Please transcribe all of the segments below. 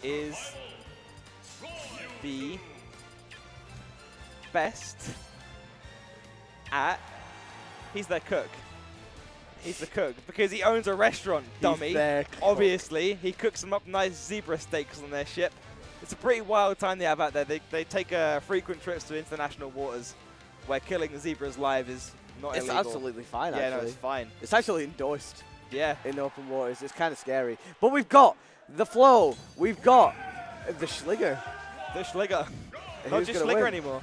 is the best at... He's their cook. He's the cook because he owns a restaurant, dummy. Obviously, he cooks them up nice zebra steaks on their ship. It's a pretty wild time they have out there. They take frequent trips to international waters where killing the zebras live is not illegal. It's absolutely fine, actually. Yeah, no, it's fine. It's actually endorsed. Yeah. In open waters. It's kind of scary. But we've got the flow. We've got the Schligger. The Schligger. Not just Schligger anymore.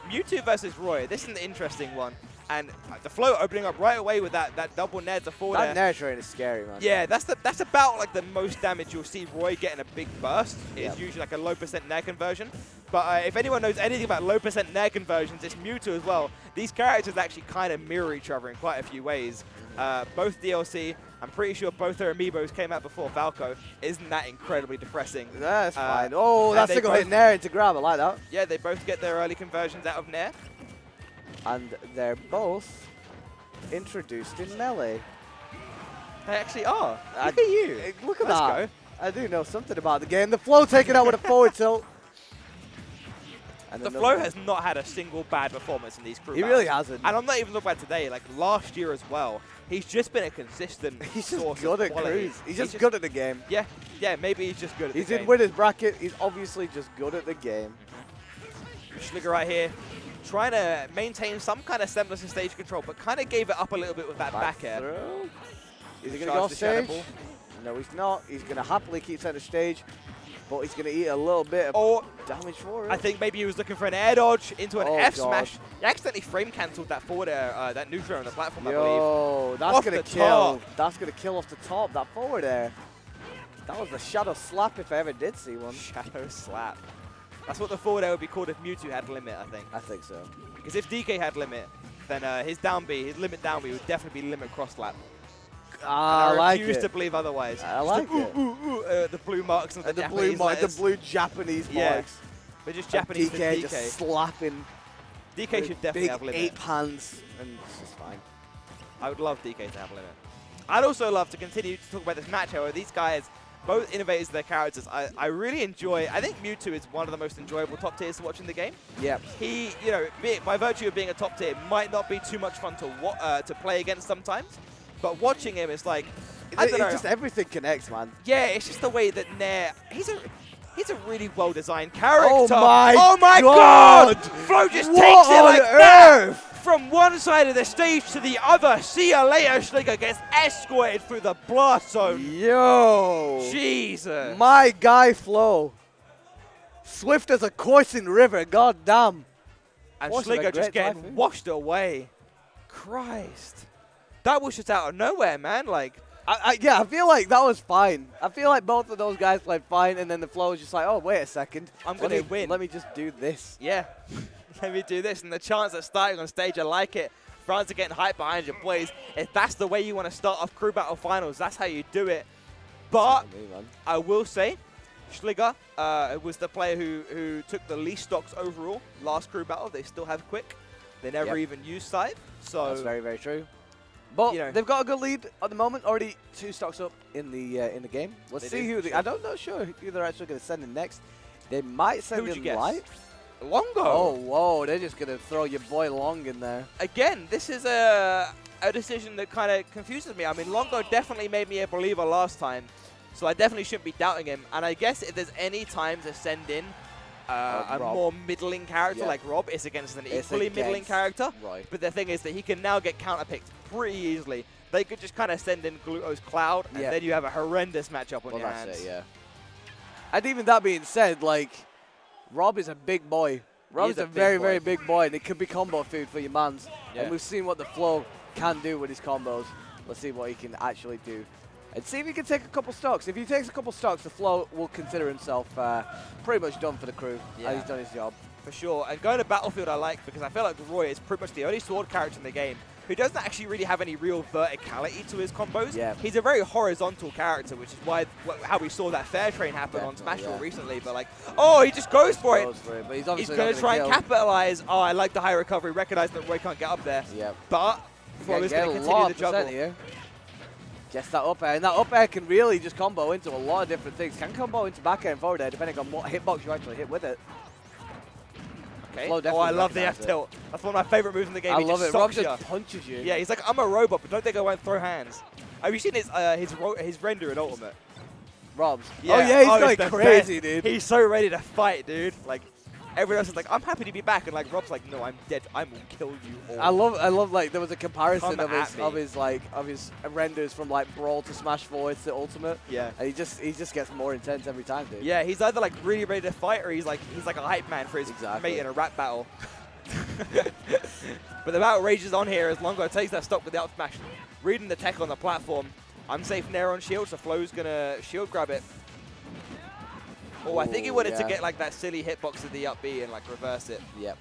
Mewtwo versus Roy. This is an interesting one. And the flow opening up right away with that double nair to forward air. That nair train is scary, man. Yeah, that's about like the most damage you'll see Roy getting a big burst. It's usually like a low % nair conversion. But if anyone knows anything about low % nair conversions, it's Mewtwo as well. These characters actually kind of mirror each other in quite a few ways. Both DLC, I'm pretty sure both their amiibos came out before Falco. Isn't that incredibly depressing? That's fine. Oh, that's single hit nair into grab. I like that. Yeah, they both get their early conversions out of nair. And they're both introduced in Melee. They actually are. Look at you. Look at Let's that. Go. I do know something about the game. The flow taken out with a forward tilt. And the flow has not had a single bad performance in these crew battles. Really hasn't. And I'm not even looking at today. Like last year as well, he's just been a consistent He's just source good of at quality. crews. He's just good at the game. Yeah, yeah. Maybe he's just good at the game. He's in winner's bracket. He's obviously just good at the game. Schligger right here, trying to maintain some kind of semblance of stage control, but kind of gave it up a little bit with that back air. Is he going to go stage? No, he's not. He's going to happily keep center stage, but he's going to eat a little bit of damage for it. I think maybe he was looking for an air dodge into an F smash. He accidentally frame cancelled that forward air, that neutral on the platform, I believe. That's going to kill. That's going to kill off the top, that forward air. That was a shadow slap if I ever did see one. Shadow slap. That's what the forward air would be called if Mewtwo had limit, I think. I think so. Because if DK had limit, then his down B, his limit down B would definitely be limit cross slap. I like it. I refuse to believe otherwise. I like it. The blue marks and the Japanese letters. The blue Japanese marks. But just Japanese DK, DK. just slapping. DK should definitely have limit. 8 hands, and it's just fine. I would love DK to have limit. I'd also love to continue to talk about this match, however. These guys, both innovators of their characters, I really enjoy. I think Mewtwo is one of the most enjoyable top tiers to watch in the game. Yeah. He, you know, by virtue of being a top tier, might not be too much fun to play against sometimes. But watching him, it's like, I don't know. Just everything connects, man. Yeah, it's just the way that Nair, he's a really well-designed character. Oh my God! Flo just takes it like that! From one side of the stage to the other. See you later, Schligger gets escorted through the blast zone. Yo! Jesus. My guy Flo. Swift as a coursing river, god damn. And Schligger just getting washed away. Christ. That was just out of nowhere, man. Like, yeah, I feel like that was fine. I feel like both of those guys played fine, and then the flow was just like, oh, wait a second. I'm going to win. Let me just do this. Yeah. Let me do this. And the chance at starting on stage, I like it. Fans are getting hyped behind your plays. If that's the way you want to start off crew battle finals, that's how you do it. But I will say, Schligger was the player who took the least stocks overall last crew battle. They still have Quick. They never even used Scythe. So that's very, very true. But they've got a good lead at the moment. Already 2 stocks up in the game. Let's see who. I don't know who they're actually going to send in next. They might send in Light. Longo. Oh, whoa! They're just going to throw your boy Long in there. Again, this is a decision that kind of confuses me. I mean, Longo definitely made me a believer last time, so I definitely shouldn't be doubting him. And I guess if there's any time to send in a more middling character like Rob, it's against an equally middling character. Right. But the thing is that he can now get counterpicked pretty easily. They could just kind of send in Gluto's Cloud, and then you have a horrendous matchup on your hands. It, yeah. And even that being said, like, Rob is a big boy. Rob's a very, very big boy, and it could be combo food for your mans. Yeah. And we've seen what the flow can do with his combos. Let's see what he can actually do. And see if he can take a couple stocks. If he takes a couple stocks, the flow will consider himself pretty much done for the crew. Yeah. He's done his job. For sure. And going to Battlefield I like because I feel like Roy is pretty much the only sword character in the game who doesn't actually really have any real verticality to his combos. Yeah. He's a very horizontal character, which is why how we saw that fair train happen on Smashville recently. But like, oh, he just goes for it. But he's going to try and capitalize. Oh, I like the high recovery. Recognize that Roy can't get up there. Yeah. But Flo is going to continue the juggle. Here. Gets that up air, and that up air can really just combo into a lot of different things. Can combo into back air and forward air, depending on what hitbox you actually hit with it. Okay. Oh, I love the F tilt. That's one of my favorite moves in the game. I love it. Rob just punches you. Yeah, he's like, I'm a robot, but don't think I won't throw hands. Have you seen his render in Ultimate? Rob's. Yeah. Oh yeah, he's going crazy, dude. He's so ready to fight, dude. Like, everyone else is like, I'm happy to be back, and like Rob's like, no, I'm dead. I will kill you all. I love like there was a comparison of his renders from like Brawl to Smash 4 to Ultimate. Yeah. And he just gets more intense every time, dude. Yeah, he's either like really ready to fight, or he's like a hype man for his mate in a rap battle. But the battle rages on here as Longo takes that stock with the up smash. Reading the tech on the platform. Unsafe Nair on shield, so Flo's gonna shield grab it. Oh, I think he wanted to get like that silly hitbox of the up B and like reverse it. Yep.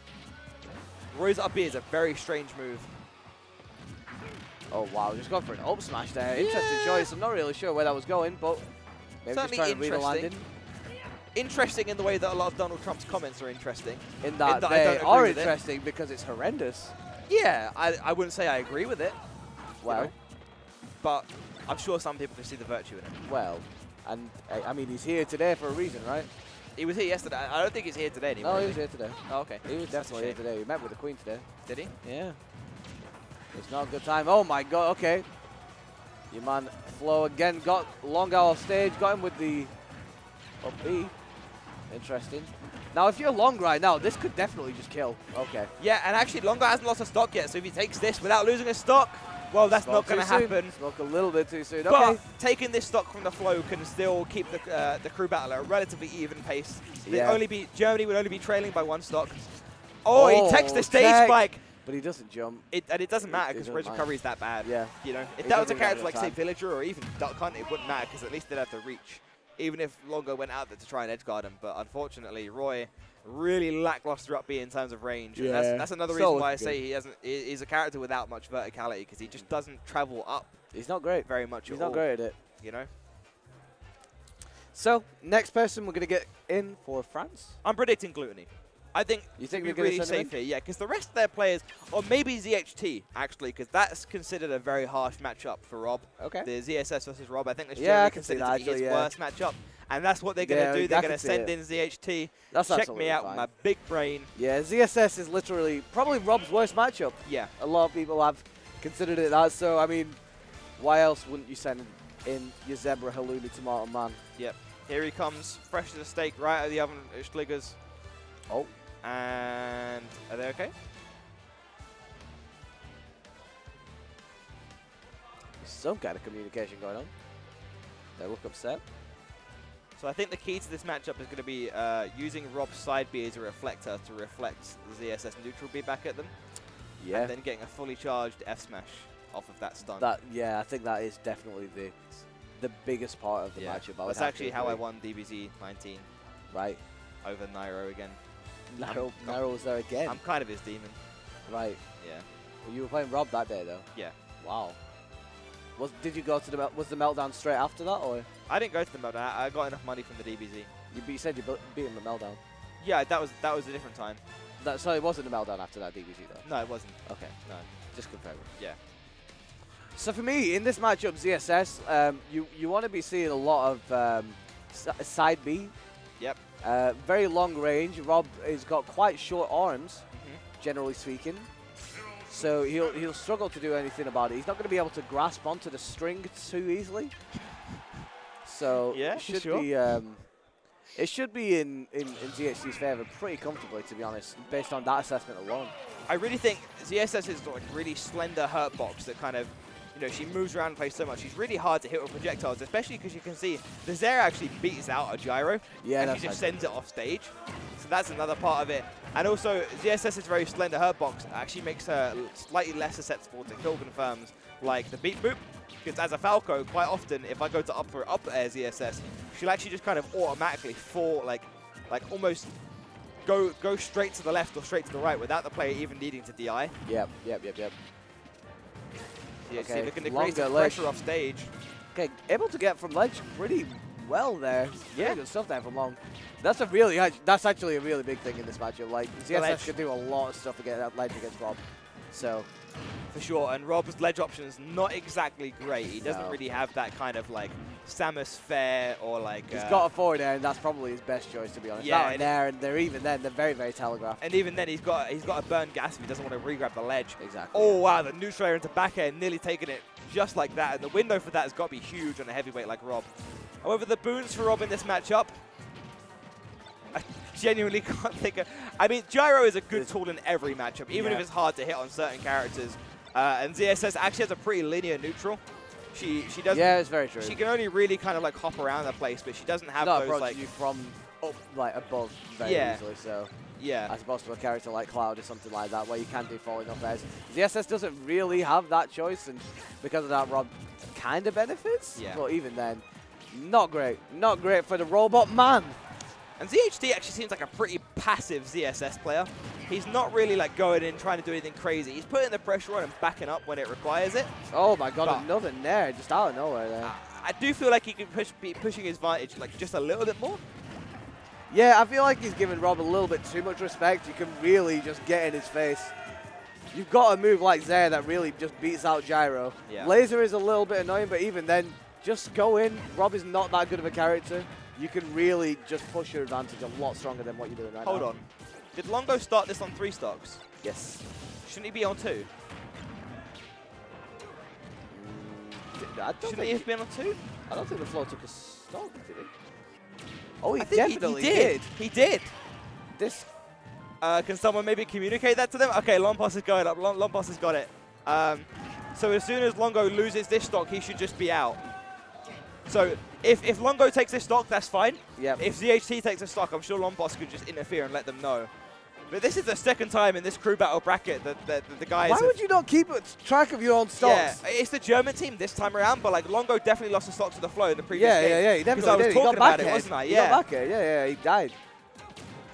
Roy's up B is a very strange move. Oh wow, just going for an up smash there. Interesting choice. I'm not really sure where that was going, but maybe just trying to read a landing. Interesting in the way that a lot of Donald Trump's comments are interesting. In that they are interesting because it's horrendous. Yeah, I wouldn't say I agree with it. Well. You know, but I'm sure some people can see the virtue in it. Well, and I mean, he's here today for a reason, right? He was here yesterday. I don't think he's here today anymore. No, he was here today. Oh, okay. He was definitely here today. He met with the Queen today. Did he? Yeah. It's not a good time. Oh my god, okay. Your man Flo again got Longo off stage, got him with the up B. Interesting. Now, if you're Long right now, this could definitely just kill. Okay. Yeah, and actually, Longo hasn't lost a stock yet, so if he takes this without losing a stock, well, that's not going to happen. Smoke a little bit too soon. But okay. Taking this stock from the Flo can still keep the crew battle at a relatively even pace. Yeah. Germany would only be trailing by one stock. Oh, he takes the stage spike. But he doesn't jump. And it doesn't matter because Ridge recovery is that bad. Yeah. You know, if that was a character like, say, Villager or even Duck Hunt, it wouldn't matter because at least they'd have to reach. Even if Longo went out there to try and edge guard him. But unfortunately, Roy really lackluster up B in terms of range. Yeah. And that's another reason why I say he's a character without much verticality because he just doesn't travel up. He's not great. Very much He's not great at it. You know? So, next person we're going to get in for France. I'm predicting Gluttony. I think you think we're really safe here, yeah, because the rest of their players, or maybe ZHT, actually, because that's considered a very harsh matchup for Rob. Okay. The ZSS versus Rob, I think that's generally considered to be his worst matchup. And that's what they're going to do. They're going to send in ZHT. That's check me out with my big brain. Yeah, ZSS is literally probably Rob's worst matchup. Yeah. A lot of people have considered it that, so, I mean, why else wouldn't you send in your Zebra Halloumi Tomato Man? Yep. Here he comes, fresh as a steak, right out of the oven, Schliggers. Oh. And are they okay? Some kind of communication going on. They look upset. So I think the key to this matchup is going to be using Rob's side B as a reflector to reflect the ZSS neutral B back at them. Yeah. And then getting a fully charged F smash off of that stun. Yeah, I think that is definitely the biggest part of the matchup. That's actually how I won DBZ 19. Right. Over Nairo again. Nairo was there again. I'm kind of his demon. Right. Yeah. Well, you were playing Rob that day, though. Yeah. Wow. Did you go to was the meltdown straight after that, or? I didn't go to the meltdown. I got enough money from the DBZ. You said you beat him at meltdown. Yeah, that was a different time. So it wasn't a meltdown after that DBZ, though. No, it wasn't. Okay. No. Just confirm. Yeah. So for me, in this matchup, ZSS, you want to be seeing a lot of side B. Yep. Very long range. Rob has got quite short arms, generally speaking. So he'll struggle to do anything about it. He's not going to be able to grasp onto the string too easily. So yeah, it should be in ZHC's favour pretty comfortably, to be honest, based on that assessment alone. I really think ZSS is like really slender hurt box that kind of, you know, she moves around and plays so much. She's really hard to hit with projectiles, especially because you can see the Zera actually beats out a gyro. Yeah, and she just sends it off stage. So that's another part of it. And also, ZSS's very slender hurt box actually makes her slightly less susceptible to kill confirms like the beat boop. Because as a Falco, quite often, if I go to up air ZSS, she'll actually just kind of automatically fall, like almost go straight to the left or straight to the right without the player even needing to DI. Yep. Yeah, okay. See if it can decrease the pressure off stage. Okay, able to get from ledge pretty well there. Yeah. Really good stuff there from Long. That's actually a really big thing in this matchup. Like, ZSS can do a lot of stuff against ledge against Rob. So, For sure, and Rob's ledge option is not exactly great. He doesn't really have that kind of like Samus fair or like. He's got a forward air, and that's probably his best choice, to be honest. Yeah, that and there, and they're very, very telegraphed. And even then, he's got a burn gas if he doesn't want to re-grab the ledge. Exactly. Oh wow, the neutral air into back air, nearly taking it just like that. And the window for that has got to be huge on a heavyweight like Rob. However, the boons for Rob in this matchup, I genuinely can't think of. I mean, gyro is a good tool in every matchup, even if it's hard to hit on certain characters. And ZSS actually has a pretty linear neutral. She doesn't. Yeah, it's very true. She can only really kind of like hop around the place, but she doesn't have those like you from up like above very easily. So as opposed to a character like Cloud or something like that, where you can do falling up airs. ZSS doesn't really have that choice, and because of that, Rob kind of benefits. Yeah. But even then, not great. Not great for the robot man. And ZHD actually seems like a pretty passive ZSS player. He's not really like going in trying to do anything crazy. He's putting the pressure on and backing up when it requires it. Oh my god, another nair just out of nowhere there. I do feel like he could be pushing his advantage like just a little bit more. Yeah, I feel like he's giving Rob a little bit too much respect. You can really just get in his face. You've got a move like Zaire that really just beats out Gyro. Yeah. Laser is a little bit annoying, but even then, just go in. Rob is not that good of a character. You can really just push your advantage a lot stronger than what you're doing right now. Hold on. Did Longo start this on 3 stocks? Yes. Shouldn't he be on 2? Shouldn't he have been on 2? I don't think the floor took a stock, did he? Oh, he definitely did. He did. This. Can someone maybe communicate that to them? Okay, Lompos is going up. Lompos has got it. So as soon as Longo loses this stock, he should just be out. So if Longo takes this stock, that's fine. Yep. If ZHT takes a stock, I'm sure Lompos could just interfere and let them know. But this is the second time in this crew battle bracket that the guys. Why would you not keep track of your own stocks? Yeah, it's the German team this time around, but like Longo definitely lost a stock to the flow in the previous game. Yeah, he definitely did. Because I was talking about it, wasn't I? He got back here. Yeah, he died.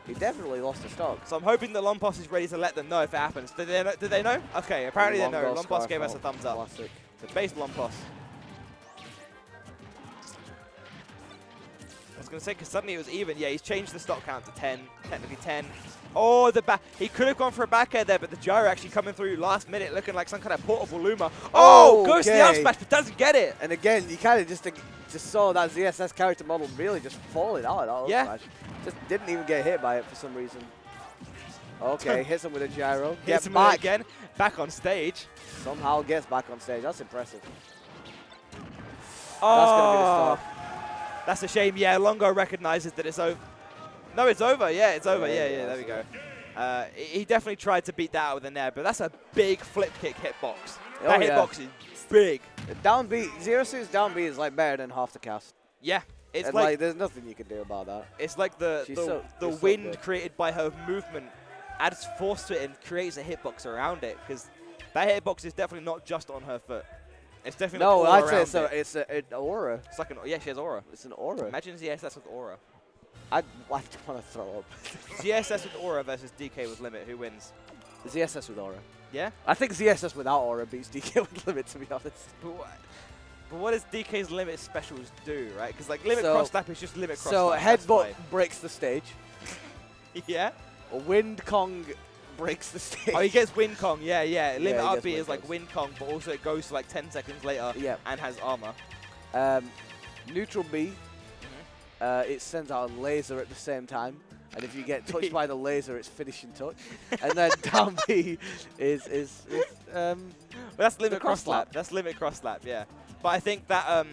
He definitely lost a stock. So I'm hoping that Lompos is ready to let them know if it happens. Did they know? Okay, apparently they know. Lompos gave us a thumbs up. Classic. So base Lompos. I was going to say, because suddenly it was even. Yeah, he's changed the stock count to 10, technically 10. Oh, he could have gone for a back air there, but the gyro actually coming through last minute looking like some kind of portable Luma. Oh, goes to the up smash, but doesn't get it. And again, you kind of just saw that ZSS character model really just falling out of that up smash. Just didn't even get hit by it for some reason. Okay, hits him with a gyro. Gets him back again. Back on stage. Somehow gets back on stage. That's impressive. Oh. That's going to be the start. That's a shame. Yeah, Longo recognizes that it's over. No, it's over. Yeah, it's over. Yeah, there we go. He definitely tried to beat that out with a nair, but that's a big flip kick hitbox. That hitbox is big. Down B, Zero Suit's down B is like better than half the cast. Yeah. It's like there's nothing you can do about that. It's like the wind created by her movement adds force to it and creates a hitbox around it, because that hitbox is definitely not just on her foot. It's definitely I'd say it's an aura. It's like she has aura. It's an aura. Imagine ZSS with aura. I'd like to want to throw up. ZSS with aura versus DK with limit. Who wins? ZSS with aura. Yeah? I think ZSS without aura beats DK with limit, to be honest. But what does DK's limit specials do, right? Because like limit cross slap is just limit cross slap. So headbutt breaks the stage. Yeah? Wind Kong breaks the stage. Oh, he gets Wind Kong, yeah. Limit up B is like Wind Kong, but also it goes to like 10 seconds later and has armor. Neutral B, it sends out a laser at the same time. And if you get touched by the laser, it's finishing touch. And then down B is well, that's limit cross slap. That's limit cross slap, yeah. But I think that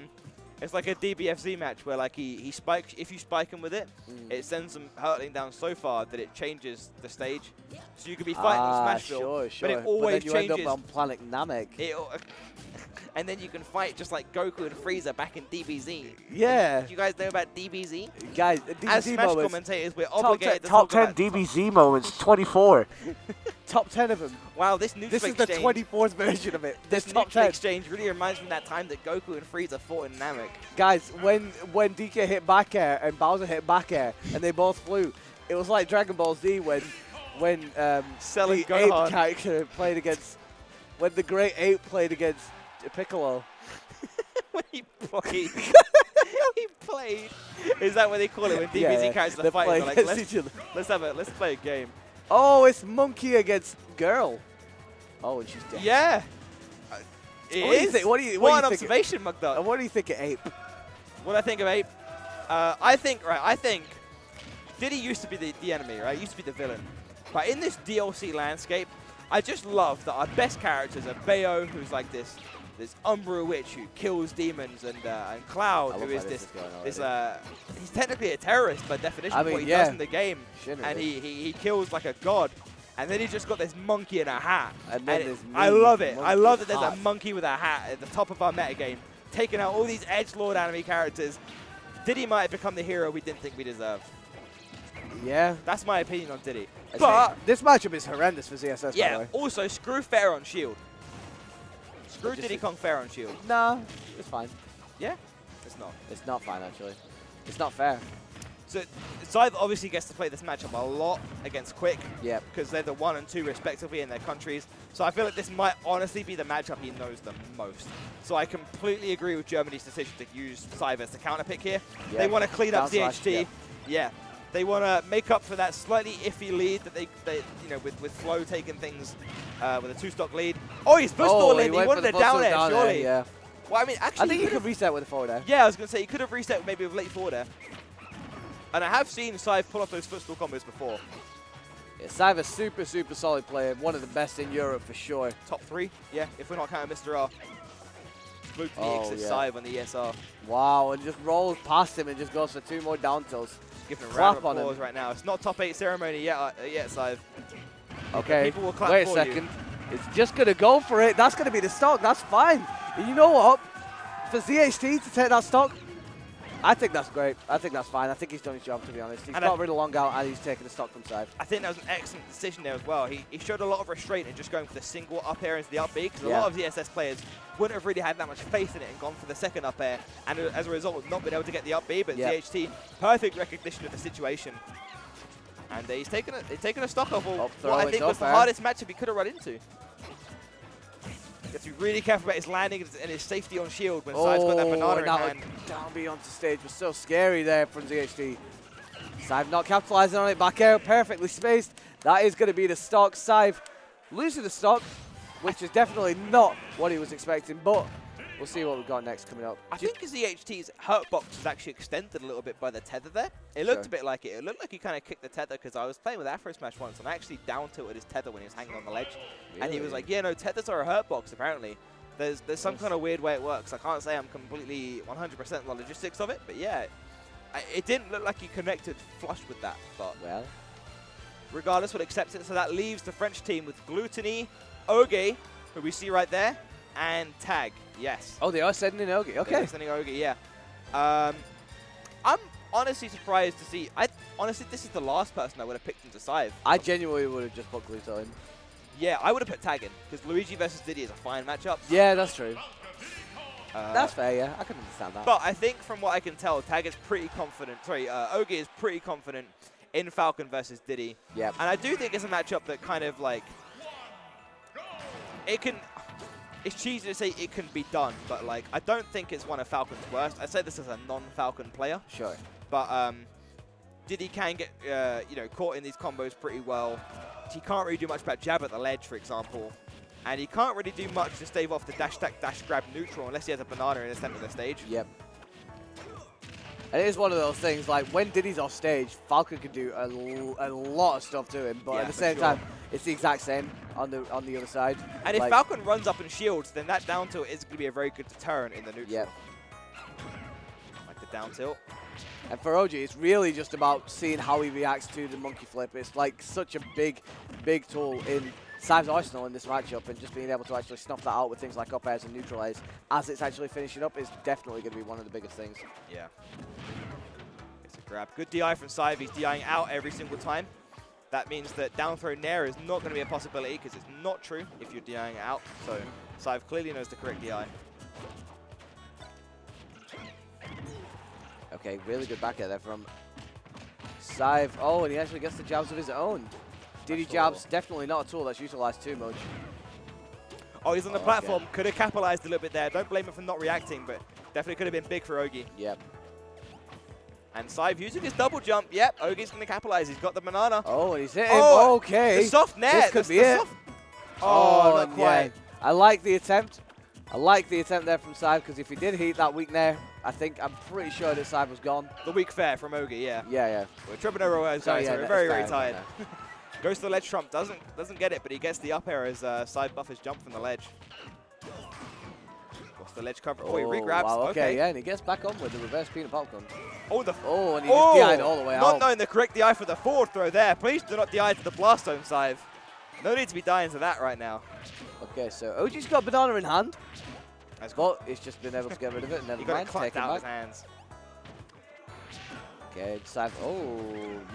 it's like a DBFZ match where like he spikes. If you spike him with it, it sends him hurtling down so far that it changes the stage. So you could be fighting on Smashville, sure. but it always then you changes. end up on Planet Namek. And then you can fight just like Goku and Frieza back in DBZ. Yeah. Do you guys know about DBZ? Guys, DBZ as Smash moments, commentators, we're obligated to top talk 10 DBZ moments, 24. Top 10 of them. Wow, this neutral exchange. This is the 24th version of it. This top 10 exchange really reminds me of that time that Goku and Frieza fought in Namek. Guys, when DK hit back air and Bowser hit back air and they both flew, it was like Dragon Ball Z when the ape character played against, when the Great Ape played against Piccolo. When he played. He played. Is that what they call it when DBZ characters are fighting? Like, let's play a game. Oh, it's monkey against girl. Oh, and she's dead. Yeah. What do you What an think observation, Mugduck. And what do you think of Ape? What I think of Ape? I think Diddy used to be the enemy, right? Used to be the villain. But in this DLC landscape, I just love that our best characters are Bayo, who's like this Umbra witch who kills demons, and Cloud, who is this he's technically a terrorist by definition of what he does in the game, and he kills like a god. And then he's just got this monkey in a hat. And I love it. I love that there's a monkey with a hat at the top of our metagame, taking out all these edgelord enemy characters. Diddy might have become the hero we didn't think we deserved. Yeah. That's my opinion on Diddy. But this matchup is horrendous for ZSS, yeah, by the way. Also, screw Fair on Shield. Screw Diddy Kong Fair on Shield. Nah, it's fine. Yeah? It's not. It's not fine, actually. It's not fair. So Scythe obviously gets to play this matchup a lot against Quick. Yeah. Because they're the 1 and 2 respectively in their countries. So I feel like this might honestly be the matchup he knows the most. So I completely agree with Germany's decision to use Scythe as the counter pick here. Yeah. They want to clean up ZHT. Yeah. They want to make up for that slightly iffy lead that they you know, with Flo taking things with a 2-stock lead. Oh, he's pushed all in. He wanted it down there, surely. Yeah. Well, I mean, actually, I think he could reset with a forward air. Yeah, I was going to say he could have reset maybe with late forward air. And I have seen Scythe pull off those footstool combos before. Yeah, Scythe a super, super solid player. One of the best in Europe for sure. Top 3, yeah, if we're not counting Mr. R. Blue exits Scythe on the ESR. Wow, and just rolls past him and just goes for 2 more down tilts. Giving him a round of applause right now. It's not top 8 ceremony yet, Scythe. Okay, people will clap wait a for second. You. It's just going to go for it. That's going to be the stock. That's fine. And you know what? For ZHT to take that stock, I think that's great. I think that's fine. I think he's done his job, to be honest. He's got rid of long out and he's taken the stock from Scythe. I think that was an excellent decision there as well. He showed a lot of restraint in just going for the single up air into the up B, because a lot of ZSS players wouldn't have really had that much faith in it and gone for the second up air, and as a result, not been able to get the up B. But ZHT, perfect recognition of the situation. And he's taken a stock of what I think was the hardest matchup he could have run into. He has to be really careful about his landing and his safety on shield when Scythe's got that banana in hand. Down B onto stage was so scary there from ZHT. Scythe not capitalizing on it, back out, perfectly spaced. That is going to be the stock. Scythe losing the stock, which is definitely not what he was expecting, but we'll see what we've got next coming up. I think ZHT's hurt box was actually extended a little bit by the tether there. It looked a bit like it. It looked like he kind of kicked the tether, because I was playing with Afro Smash once and I actually down tilted his tether when he was hanging on the ledge. Really? And he was like, yeah, no, tethers are a hurt box apparently. There's some kind of weird way it works. I can't say I'm completely 100% on the logistics of it, but yeah, it didn't look like he connected flush with that. But well, regardless, we'll accept it. So that leaves the French team with Gluttony, Oge, who we see right there, and Tag. Yes. Oh, they are sending Oge. Okay. They're sending Oge, yeah. I'm honestly surprised to see. Honestly, this is the last person I would have picked into Scythe. I genuinely would have just put Gluto in. Yeah, I would have put Tag in, because Luigi versus Diddy is a fine matchup. Yeah, that's true. That's fair, yeah. I can understand that. But I think from what I can tell, Tag is pretty confident. Sorry, Oge is pretty confident in Falcon versus Diddy. Yeah. And I do think it's a matchup that kind of like, it's cheesy to say it can be done, but like I don't think it's one of Falcon's worst. I say this as a non-Falcon player. Sure. But Diddy can get you know, caught in these combos pretty well. He can't really do much about jab at the ledge, for example. And he can't really do much to stave off the dash stack, dash grab neutral unless he has a banana in the center of the stage. Yep. And it is one of those things, like when Diddy's off stage, Falcon can do a lot of stuff to him, but at the same time, it's the exact same on the other side. And if Falcon runs up and shields, then that down tilt is going to be a very good deterrent in the neutral. Yep. Like the down tilt. And for OG, it's really just about seeing how he reacts to the monkey flip. It's like such a big tool in Scythe's arsenal in this matchup, and just being able to actually snuff that out with things like up airs and neutralize as it's actually finishing up is definitely going to be one of the biggest things. Yeah. It's a grab. Good DI from Scythe. He's DIing out every single time. That means that down throw Nair is not going to be a possibility, because it's not true if you're DIing out. So Scythe clearly knows the correct DI. Okay, really good back air there from Scythe. Oh, and he actually gets the jabs of his own. Diddy jabs, definitely not a tool that's utilized too much. Oh, he's on the platform. Could have capitalized a little bit there. Don't blame him for not reacting, but definitely could have been big for Ogi. Yep. And Scythe using his double jump. Yep, Ogi's going to capitalize. He's got the banana. Oh, and he's hit him. Oh, okay. The soft net. This could be it. Oh, not quite. Yeah. I like the attempt. I like the attempt there from Sive, because if he did heat that weak nair, I'm pretty sure that Sive was gone. The weak fair from Ogie, yeah. Yeah. We're tripping over our guys, so we're very, very tired. Goes to the ledge trump, doesn't get it, but he gets the up air as side buffers jump from the ledge. What's the ledge cover? Oh, he re-grabs. Wow, okay, yeah, and he gets back on with the reverse peanut popcorn. And he just DI'd all the way out. Not knowing the correct DI for the forward throw there. Please do not DI to the blast zone, Sive. No need to be dying to that right now. Okay, so OG's got banana in hand. That's cool. But he's just been able to get rid of it. Never He got mind. it clapped Take him out back. of his hands. Okay, Sive. Oh,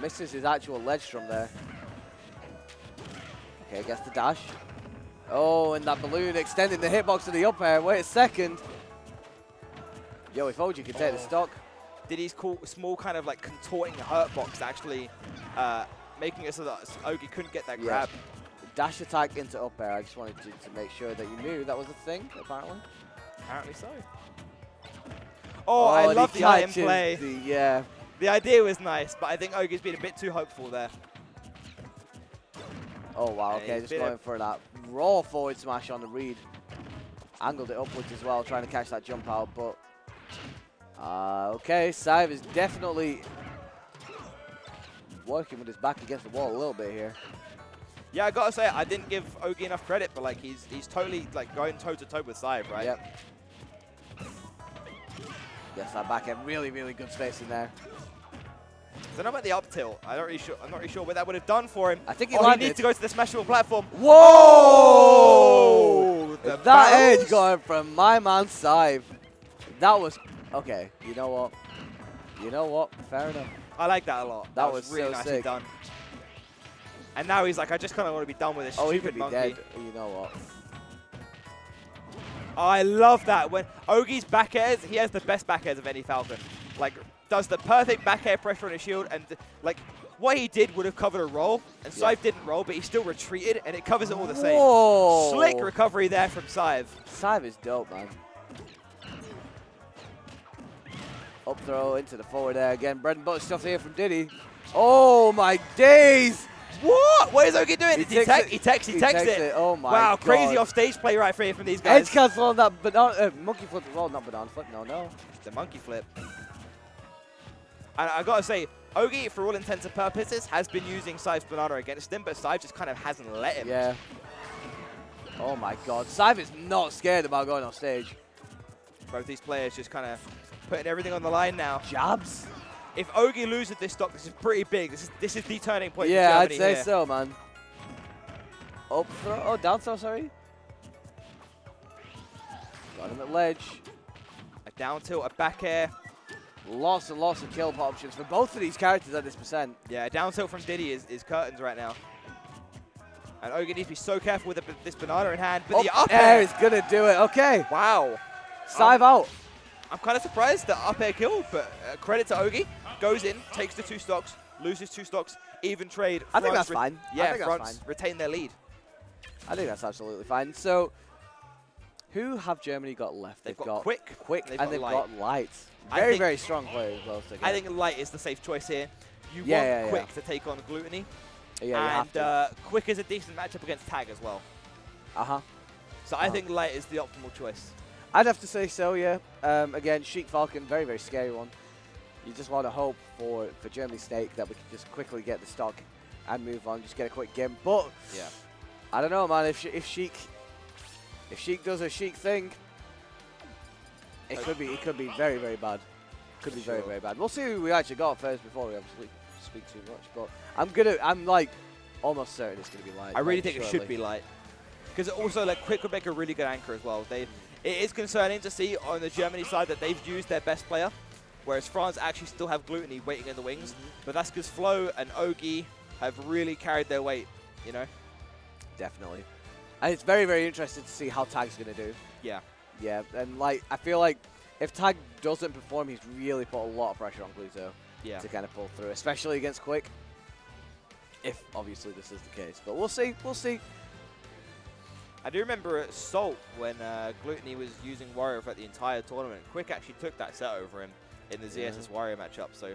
misses his actual ledge from there. Okay, gets the dash. Oh, and that balloon extending the hitbox to the up air. Wait a second. Yo, if OG can take the stock. Diddy's small kind of like contorting hurt box actually making it so that Ogie couldn't get that grab. Dash attack into up air. I just wanted to make sure that you knew that was a thing, apparently. Apparently so. Oh, I love the IM play. The idea was nice, but I think Ogie's been a bit too hopeful there. Oh, wow. Okay, just going for that raw forward smash on the read. Angled it upwards as well, trying to catch that jump out, but... okay, Sive is definitely working with his back against the wall a little bit here. Yeah, I gotta say, I didn't give Ogie enough credit, but like he's totally like going toe-to-toe with Sive, right? Yep. Gets that back end. Really, really good space in there. I don't know about the up tilt. I'm not really sure what that would have done for him. I think he landed. He needs to go to the smashable platform. Whoa! That edge going from my man Sive. That was okay. You know what? You know what? Fair enough. I like that a lot. That was really so nicely sick. done. And now he's like, I just kind of want to be done with this stupid he could be monkey. dead. You know what? I love that. When Ogie's back airs, he has the best back airs of any Falcon. Like, does the perfect back air pressure on his shield, and like, what he did would have covered a roll, and Sive didn't roll, but he still retreated, and it covers it all the same. Whoa. Slick recovery there from Sive. Sive is dope, man. Up throw into the forward there again. Bread and butter stuff here from Diddy. Oh my days! What? What is Ogie doing? He takes it. Oh my god. Wow, crazy off stage play right here from these guys. Edge cancel on that banana, monkey flip as well, not banana flip, no. The monkey flip. And I gotta say, Ogie, for all intents and purposes, has been using Sive's banana against him, but Sive just kind of hasn't let him. Yeah. Oh my god. Sive is not scared about going on stage. Both these players just kind of putting everything on the line now. Jabs. If Ogie loses this stock, this is pretty big. This is the turning point. Yeah, for I'd say here. so, man. Up throw. Oh, down throw, sorry. Got him at ledge. A down tilt, a back air. Lots and lots of kill options for both of these characters at this percent. Yeah, a down tilt from Diddy is curtains right now. And Ogie needs to be so careful with this banana in hand. But the up air is going to do it. Okay. Wow. Sive out. I'm kind of surprised that up air killed, but credit to Ogie. Goes in, takes the 2 stocks, loses 2 stocks, even trade. I think that's fine. Yeah, fronts retain their lead. I think that's absolutely fine. So, who have Germany got left? They've got Quick, and they've got Light. Very, very strong players as well. I think Light is the safe choice here. You want Quick to take on Gluttony. Yeah, and Quick is a decent matchup against Tag as well. So I think Light is the optimal choice. I'd have to say so, yeah. Again, Sheik Falcon, very, very scary one. You just want to hope for Germany's sake that we can just quickly get the stock and move on, just get a quick game. But yeah, I don't know, man. If Sheik does a Sheik thing, it could be very, very bad. Could be very, very bad. We'll see who we actually got first before we obviously speak too much. But I'm like almost certain it's gonna be Light. I really think it should be Light, because also like Quick would make a really good anchor as well. It is concerning to see on the Germany side that they've used their best player, whereas France actually still have Gluttony waiting in the wings. But that's because Flo and Ogie have really carried their weight, you know? Definitely. And it's very, very interesting to see how Tag's going to do. Yeah. Yeah, and like I feel like if Tag doesn't perform, he's really put a lot of pressure on Gluto to kind of pull through, especially against Quick. If, obviously, this is the case. But we'll see. We'll see. I do remember at Salt when Gluttony was using Wario for the entire tournament. Quick actually took that set over him in the ZSS Wario matchup. So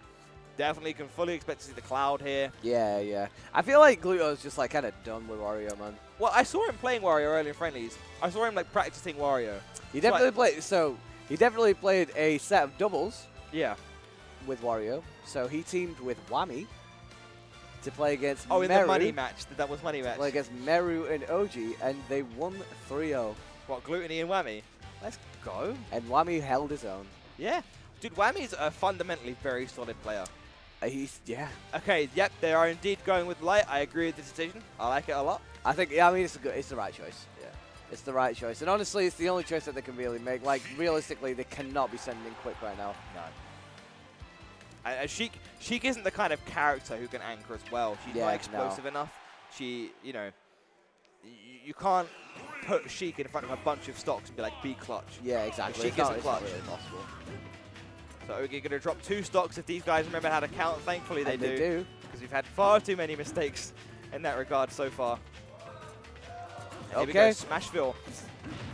definitely can fully expect to see the Cloud here. Yeah, yeah. I feel like Gluto's just like kind of done with Wario, man. Well, I saw him playing Wario earlier in friendlies. I saw him like practicing Wario. He definitely played. So he definitely played a set of doubles. Yeah. With Wario. So he teamed with Whammy to play against in Meru. the money match, the doubles money match. Play against Meru and OG, and they won 3-0. What, Gluttony and Whammy? Let's go. And Whammy held his own. Yeah. Dude, Whammy's a fundamentally very solid player. Yeah. Okay, yep, they are indeed going with Light. I agree with the decision. I like it a lot. I think, yeah, I mean, it's the right choice. Yeah. It's the right choice. And honestly, it's the only choice that they can really make. Like, realistically, they cannot be sending in Quick right now. No. Sheik isn't the kind of character who can anchor as well. She's not explosive enough. She, you know, you can't put Sheik in front of a bunch of stocks and be like, be clutch. Yeah, exactly. Sheik isn't clutch. It's not really possible. So we're going to drop 2 stocks if these guys remember how to count. Thankfully they do. Because we've had far too many mistakes in that regard so far. And here we go, Smashville.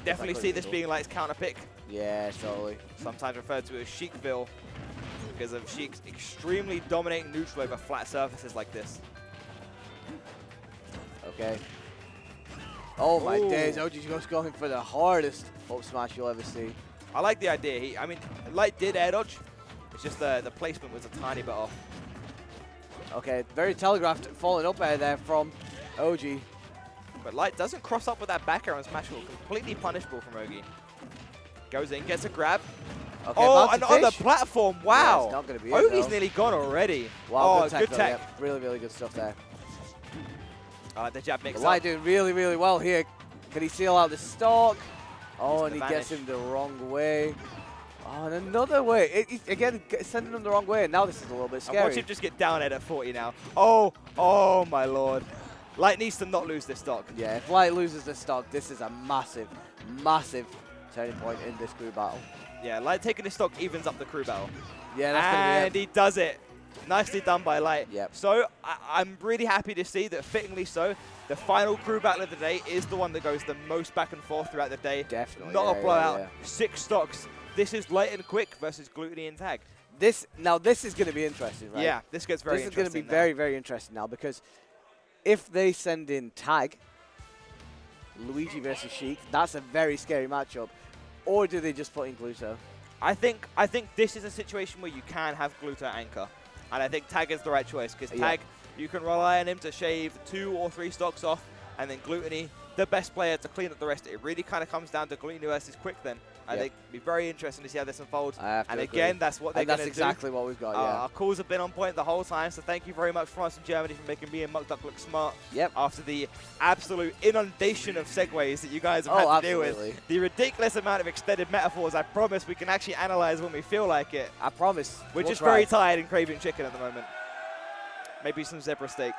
Definitely see this being Light's counter pick. Yeah, totally. Sometimes referred to as Sheikville, because of Sheik's extremely dominating neutral over flat surfaces like this. Okay. Oh my days, OG's just going for the hardest up smash you'll ever see. I like the idea. I mean, Light did air dodge. It's just the placement was a tiny bit off. Okay, very telegraphed falling up air there from OG. But Light doesn't cross up with that back air on Smashville. Completely punishable from Ogi. Goes in, gets a grab. Okay, oh, and on the platform, wow. Yeah, it's not gonna be Ogi's nearly gone already. Wow, oh, good tech. Yeah, really, really good stuff there. The jab mix Light doing really, really well here. Can he seal out the stock? Oh, and he gets him the wrong way. Oh, and another way. Again, sending him the wrong way, and now this is a little bit scary. Watch him just get down at 40 now. Oh my lord. Light needs to not lose this stock. Yeah, if Light loses this stock, this is a massive, massive turning point in this crew battle. Yeah, Light taking this stock evens up the crew battle. Yeah, that's going to be it. And he does it. Nicely done by Light. Yep. So I'm really happy to see that, fittingly so, the final crew battle of the day is the one that goes the most back and forth throughout the day. Definitely. Not a blowout. 6 stocks. This is Light and Quick versus Gluttony and Tag. This is going to be interesting, right? Yeah, this gets very interesting. This is going to be very, very interesting now, because if they send in Tag, Luigi versus Sheik, that's a very scary matchup. Or do they just put in Gluto? I think this is a situation where you can have Gluto anchor. And I think Tag is the right choice, because Tag, you can rely on him to shave 2 or 3 stocks off, and then Gluttony, the best player to clean up the rest. It really kind of comes down to Gluttony versus Quick then. I think it'd be very interesting to see how this unfolds. And again, that's what they're going to do. That's exactly what we've got, yeah. Our calls have been on point the whole time, so thank you very much from us in Germany for making me and Muck Duck look smart. Yep. After the absolute inundation of segues that you guys have had to deal with. The ridiculous amount of extended metaphors, I promise we can actually analyze when we feel like it. I promise. We're just very tired and craving chicken at the moment. Maybe some zebra steak.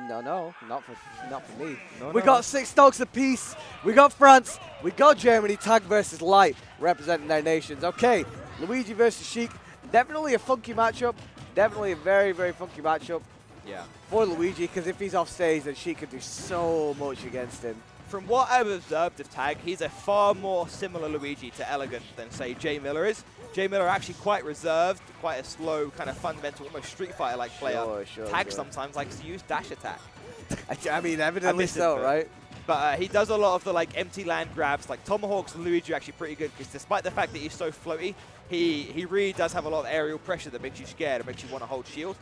No, not for me. We got 6 stocks apiece. We got France. We got Germany. Tag versus Light, representing their nations. Okay, Luigi versus Sheik. Definitely a funky matchup. Definitely a very, very funky matchup. Yeah. For Luigi, because if he's off stage, then Sheik could do so much against him. From what I've observed of Tag, he's a far more similar Luigi to Elegant than, say, Jay Miller is. Jay Miller actually quite reserved, quite a slow, kind of fundamental, almost Street Fighter-like player. Tag sometimes likes to use dash attack. I mean, evidently so, right? But he does a lot of the empty land grabs. Like Tomahawks and Luigi are actually pretty good, because despite the fact that he's so floaty, he really does have a lot of aerial pressure that makes you scared and makes you want to hold shield.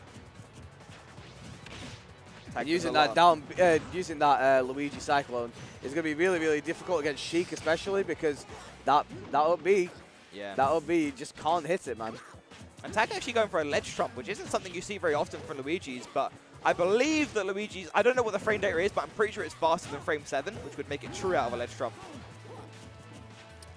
Using that Luigi Cyclone is going to be really, really difficult against Sheik, especially because that would be. Yeah. That would be, you just can't hit it, man. And Tag actually going for a ledge trump, which isn't something you see very often from Luigi's, but I believe that Luigi's, I don't know what the frame data is, but I'm pretty sure it's faster than frame 7, which would make it true out of a ledge trump.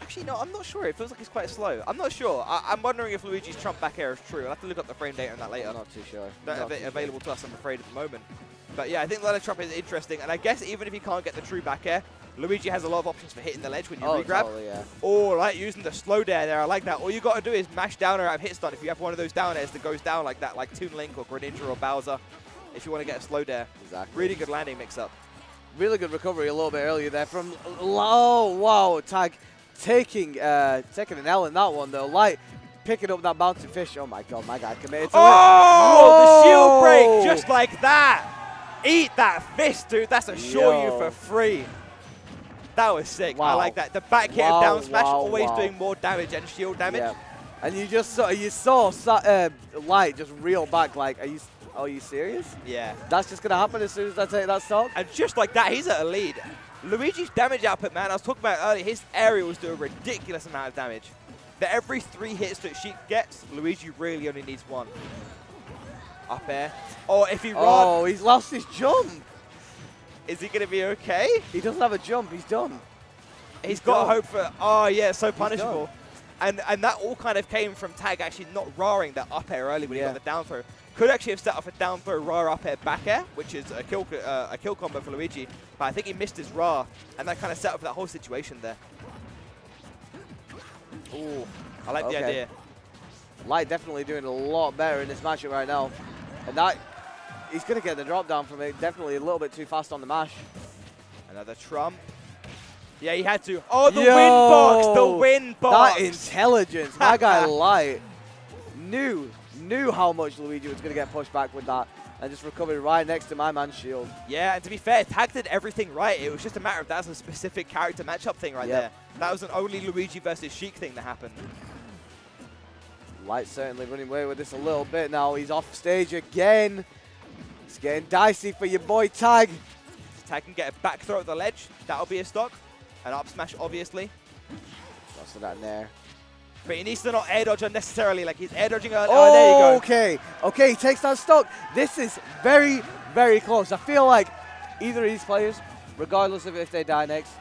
Actually, no, I'm not sure. It feels like it's quite slow. I'm not sure. I'm wondering if Luigi's trump back air is true. I'll have to look up the frame data on that later. I'm not too sure. Don't have it available to us, I'm afraid, at the moment. But yeah, I think the ledge trump is interesting, and I guess even if you can't get the true back air, Luigi has a lot of options for hitting the ledge when you regrab. Totally, yeah. Or like using the slow dare there. I like that. All you got to do is mash down or out of hit stun if you have one of those down airs that goes down like that, like Toon Link or Greninja or Bowser, if you want to get a slow dare. Exactly. Really good landing mix-up. Really good recovery a little bit earlier there from... Oh, wow. Tag taking an L in that one, though. Light picking up that bouncing fish. Oh my god, my guy committed to the shield break, just like that. Eat that fist, dude. That's a show you for free. That was sick. Wow. I like that. The back hit of down smash always doing more damage and shield damage. Yeah. And you saw Light just reel back like, are you serious? Yeah. That's just going to happen as soon as I take that stock? And just like that, he's at a lead. Luigi's damage output, man, I was talking about earlier, his aerials do a ridiculous amount of damage. For every 3 hits that Sheik gets, Luigi really only needs 1. Up air. Or if he runs... Oh, he's lost his jump. Is he going to be okay? He doesn't have a jump. He's done. He's got hope for... Oh, yeah, so punishable. And that all kind of came from Tag actually not raring that up air early when he got the down throw. Could actually have set off a down throw, raw up air, back air, which is a kill combo for Luigi. But I think he missed his raw, and that kind of set up that whole situation there. Ooh, I like the idea. Light definitely doing a lot better in this matchup right now. And that, he's going to get the drop down from it. Definitely a little bit too fast on the mash. Another trump. Yeah, he had to. Oh, the win box, the win box. That intelligence. My guy Light knew how much Luigi was going to get pushed back with that. And just recovered right next to my man's shield. Yeah, and to be fair, Tag did everything right. It was just a matter of that's a specific character matchup thing right there. That was an only Luigi versus Sheik thing that happened. Light certainly running away with this a little bit now. He's off stage again. It's getting dicey for your boy Tag. Tag can get a back throw at the ledge. That'll be a stock. An up smash, obviously. Lots of that in there. But he needs to not air dodge unnecessarily. Like he's air dodging early. Oh, there you go. Okay, he takes that stock. This is very, very close. I feel like either of these players, regardless of if they die next,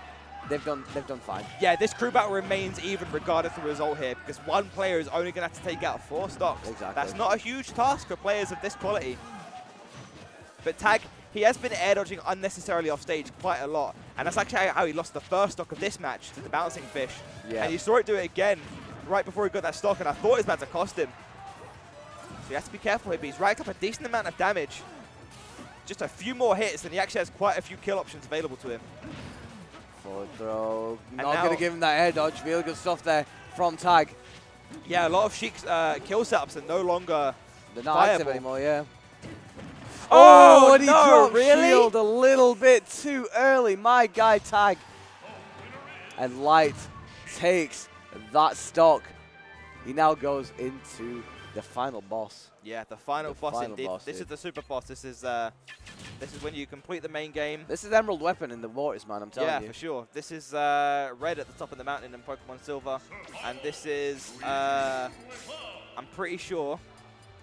they've done fine. Yeah, this crew battle remains even regardless of the result here because one player is only going to have to take out 4 stocks. Exactly. That's not a huge task for players of this quality. But Tag, he has been air dodging unnecessarily off stage quite a lot. And that's actually how he lost the first stock of this match to the bouncing fish. Yeah. And you saw it do it again right before he got that stock, and I thought it was about to cost him. So he has to be careful here, but he's racked up a decent amount of damage. Just a few more hits, and he actually has quite a few kill options available to him. Forward throw. Not going to give him that air dodge. Really good stuff there from Tag. Yeah, a lot of Sheik's kill setups are no longer They're not active anymore, yeah. Oh, and he dropped shield a little bit too early. My guy Tag. And Light takes that stock. He now goes into the final boss. Yeah, the final boss indeed. This is the super boss. This is when you complete the main game. This is Emerald Weapon in the waters, man, I'm telling you. Yeah, for sure. This is red at the top of the mountain in Pokemon Silver. And this is, I'm pretty sure,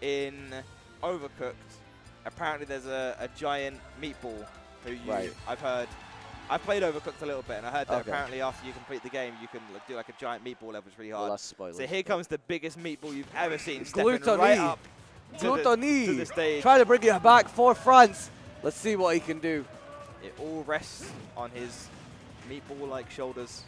in Overcooked. Apparently there's a giant meatball who I've heard. I've played Overcooked a little bit, and I heard that apparently after you complete the game, you can do like a giant meatball level. It's really hard. Well, that's spoilers. So here comes the biggest meatball you've ever seen, stepping right up to the stage. Try to bring it back for France. Let's see what he can do. It all rests on his meatball-like shoulders.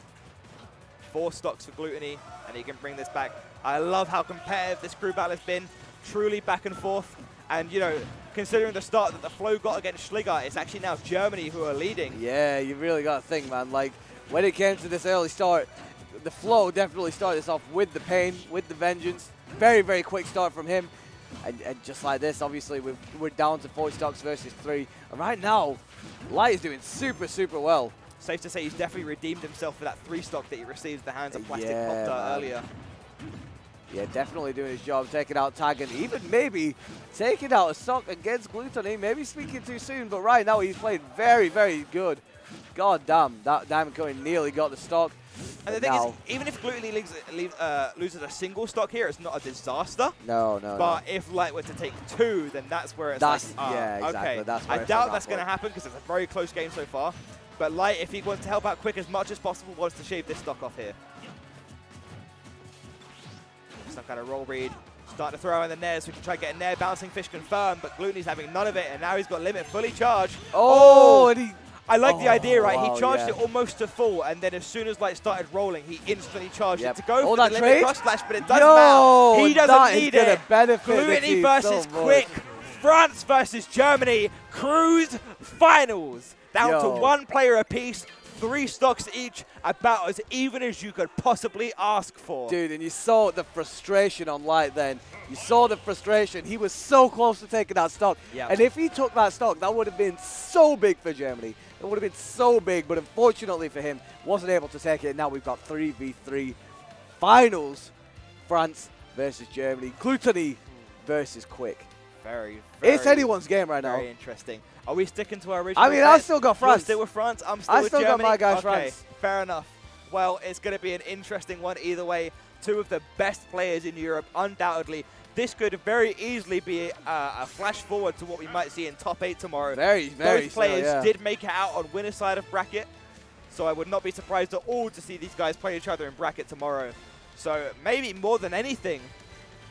4 stocks for Gluttony, and he can bring this back. I love how competitive this crew battle has been. Truly back and forth. And, you know, considering the start that the Flow got against Schliger, it's actually now Germany who are leading. Yeah, you really got to think, man. Like, when it came to this early start, the Flow definitely started this off with the pain, with the vengeance. Very, very quick start from him. And just like this, obviously, we're down to 4 stocks versus 3. And right now, Light is doing super, super well. Safe to say he's definitely redeemed himself for that 3 stock that he received at the hands of Plastic Pop-Tart earlier. Yeah, definitely doing his job, taking out Tag, and even maybe taking out a stock against Gluttony. Maybe speaking too soon, but right now he's played very, very good. God damn, that Diamond Coin nearly got the stock. And the thing is, even if Gluttony loses a single stock here, it's not a disaster. No. But if Light were to take 2, then that's where it's yeah, exactly. Okay. That's where I doubt that's going to happen because it's a very close game so far. But Light, if he wants to help out quick as much as possible, wants to shave this stock off here. Some kind of roll read. Start to throw in the nair so we can try to get a nair bouncing fish confirmed, but Gluttony's having none of it, and now he's got limit fully charged. And I like the idea, right? He charged it almost to full, and then as soon as Light started rolling, he instantly charged it to go for the limit cross slash, but it doesn't matter. He doesn't need it. Gluttony versus Quick. France versus Germany. Cruise finals. Down to 1 player apiece. 3 stocks each, about as even as you could possibly ask for. Dude, and you saw the frustration on Light then. You saw the frustration. He was so close to taking that stock. Yep. And if he took that stock, that would have been so big for Germany. It would have been so big, but unfortunately for him, wasn't able to take it. Now we've got 3v3 finals. France versus Germany. Gluttony versus Quick. Very it's anyone's game right now. Very interesting. Are we sticking to our original I mean, I still got France. You're still with France? I'm still with Germany? I still got my guy, okay, France. Fair enough. Well, it's going to be an interesting one either way. 2 of the best players in Europe, undoubtedly. This could very easily be a flash forward to what we might see in top 8 tomorrow. Very Both players so, yeah. did make it out on winner's side of bracket, so I would not be surprised at all to see these guys play each other in bracket tomorrow. So maybe more than anything,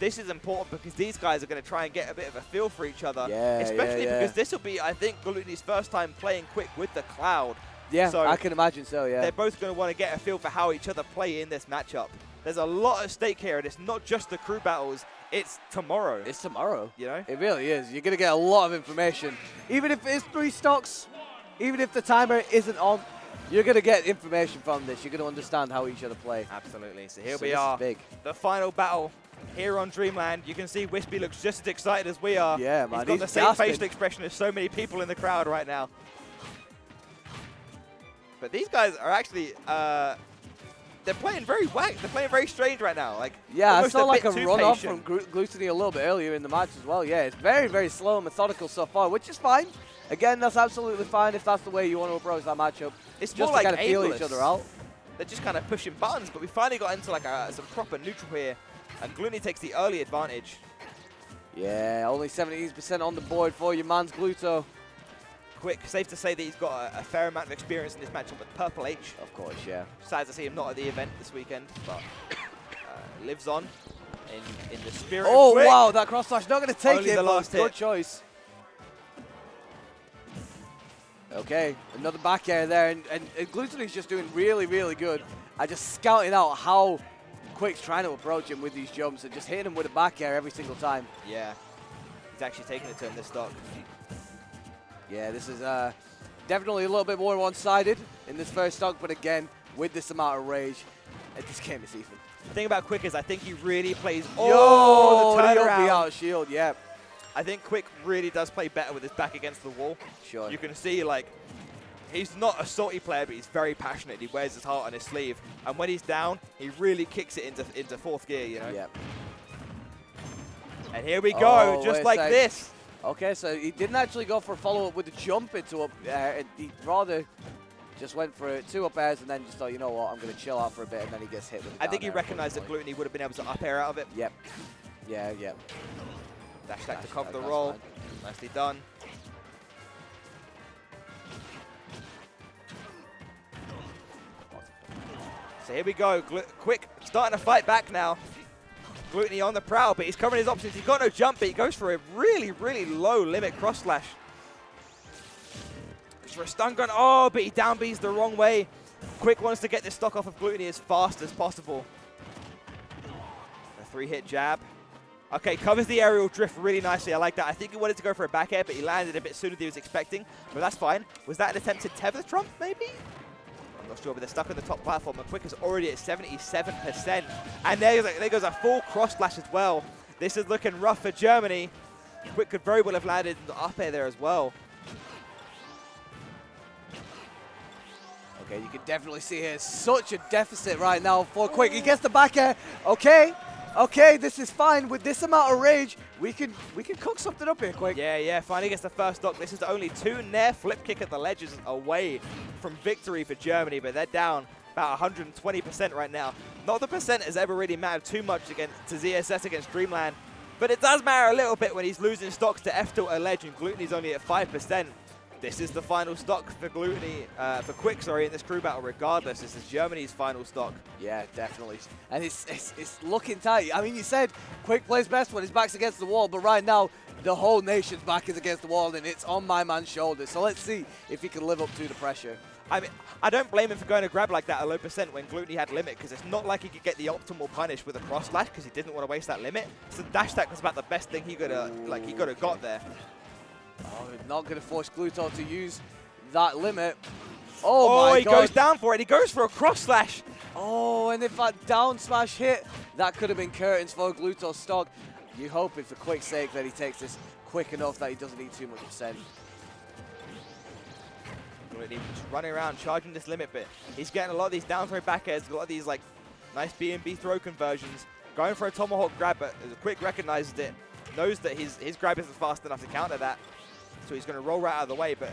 this is important because these guys are going to try and get a bit of a feel for each other. Yeah, especially because this will be, I think, Gluttony's first time playing Quick with the Cloud. Yeah, so I can imagine so, yeah. They're both going to want to get a feel for how each other play in this matchup. There's a lot at stake here, and it's not just the crew battles. It's tomorrow. It's tomorrow. You know? It really is. You're going to get a lot of information. Even if it's 3 stocks, even if the timer isn't on, you're going to get information from this. You're going to understand how each other play. Absolutely. So here we are, big. The final battle here on Dreamland. You can see Wispy looks just as excited as we are. Yeah, man. He's got the same facial expression as so many people in the crowd right now. But these guys are actually, they're playing very whack. They're playing very strange right now. Like, yeah, I saw like a run-off from Gluttony a little bit earlier in the match as well. Yeah, it's very, very slow and methodical so far, which is fine. Again, that's absolutely fine if that's the way you want to approach that matchup. It's just more to like kind of feel aimless. each other out. They're just kind of pushing buttons, but we finally got into like some proper neutral here, and Gluttony takes the early advantage. Yeah, only 17% on the board for your man's Gluto. Quick, safe to say that he's got a fair amount of experience in this matchup with Purple H. Of course, yeah. Sad to see him not at the event this weekend, but lives on in the spirit of Quick. Wow, that cross slash not going to take Only it, the but last good hit. choice. Okay, another back air there, and Gluttony's just doing really, really good. I just scouting out how Quick's trying to approach him with these jumps and just hitting him with a back air every single time. Yeah, he's actually taking it to him this stock. Yeah, this is definitely a little bit more one-sided in this first stock, but again, with this amount of rage, this game is even. The thing about Quick is I think he really plays the turnaround. out shield, yeah. I think Quick really does play better with his back against the wall. Sure. You can see, like, he's not a salty player, but he's very passionate. He wears his heart on his sleeve. And when he's down, he really kicks it into 4th gear, you know? Yep. And here we go, just like this. Okay, so he didn't actually go for a follow-up with a jump into up air. He rather just went for 2 up airs and then just thought, you know what, I'm going to chill out for a bit, and then he gets hit with a I think he down air recognized that Gluttony would have been able to up air out of it. Yep. Yeah, yep. Dash attack to cover the roll. Fine. Nicely done. So here we go. Quick starting to fight back now. Gluttony on the prowl, but he's covering his options. He's got no jump, but he goes for a really, really low limit cross slash. Goes for a stun gun. Oh, but he down B's the wrong way. Quick wants to get this stock off of Gluttony as fast as possible. A 3-hit jab. Okay, covers the aerial drift really nicely. I like that. I think he wanted to go for a back air, but he landed a bit sooner than he was expecting. But that's fine. Was that an attempted tether trump, maybe? I'm not sure, but they're stuck on the top platform, and Quick is already at 77%. And there goes a full cross slash as well. This is looking rough for Germany. Quick could very well have landed the up air there as well. Okay, you can definitely see here such a deficit right now for Quick. He gets the back air. Okay. Okay, this is fine. With this amount of rage, we can cook something up here, Quick. Yeah, finally gets the first stock. This is only 2 Nair flip kick at the ledges away from victory for Germany, but they're down about 120% right now. Not the percent has ever really mattered too much to ZSS against Dreamland, but it does matter a little bit when he's losing stocks to F tilt ledge and Gluttony's only at 5%. This is the final stock for for Quick, in this crew battle regardless. This is Germany's final stock. Yeah, definitely. And it's looking tight. I mean, you said Quick plays best when his back's against the wall, but right now, the whole nation's back is against the wall, and it's on my man's shoulders. So let's see if he can live up to the pressure. I mean, I don't blame him for going to grab like that at low percent when Gluttony had limit, because it's not like he could get the optimal punish with a cross slash because he didn't want to waste that limit. So dash attack was about the best thing he could have got there. Oh, not going to force Gluto to use that limit. Oh my he God. goes down for it. He goes for a cross slash. Oh, and if that down smash hit, that could have been curtains for Gluto's stock. You hope it's for quick sake that he takes this quick enough that he doesn't need too much percent. He's just running around, charging this limit bit. He's getting a lot of these down throw back airs, a lot of these like nice B&B throw conversions. Going for a tomahawk grab, but Quick recognizes it, knows that his grab isn't fast enough to counter that, so he's going to roll right out of the way. But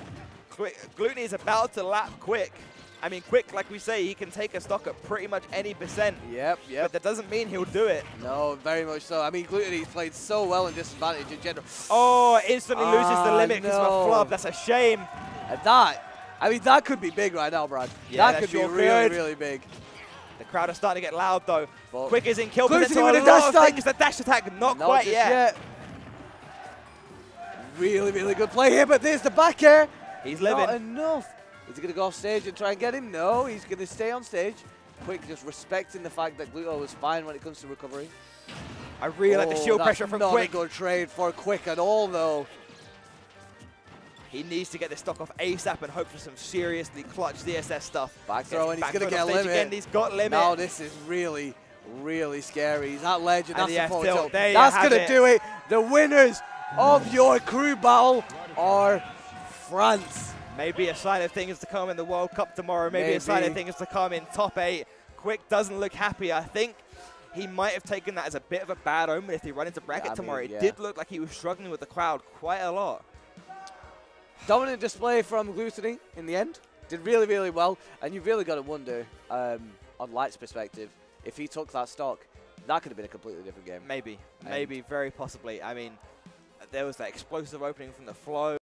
Glutony is about to lap Quick. I mean, Quick, like we say, he can take a stock at pretty much any percent. Yep. But that doesn't mean he'll do it. No, very much so. I mean, Glutony's played so well in disadvantage in general. Oh, instantly loses the limit because of a flub. That's a shame. And that could be big right now, Brad. Yeah, that could be sure really, really big. The crowd are starting to get loud, though. But Quick is in kill Glutony position. with A a dash lot of things. The dash attack, not quite yet. Really, really good play here, but there's the back air. He's living. Not enough. Is he going to go off stage and try and get him? No, he's going to stay on stage. Quick just respecting the fact that Gluto was fine when it comes to recovery. I really like the shield pressure from Quick. Not a good trade for Quick at all, though. He needs to get this stock off ASAP and hope for some seriously clutch DSS stuff. Back throw, and he's going to get a limit. Again. He's got limit. Now this is really, really scary. He's at ledge, and that's the tilt. That's going to do it. The winners of your crew battle are France. Maybe a sign of things to come in the World Cup tomorrow. Maybe a sign of things to come in top 8. Quick doesn't look happy. I think he might have taken that as a bit of a bad omen if they run into bracket tomorrow. It did look like he was struggling with the crowd quite a lot. Dominant display from Glutony in the end. Did really, really well. And you've really got to wonder, on Light's perspective, if he took that stock, that could have been a completely different game. Maybe, very possibly. I mean, there was that explosive opening from the flow.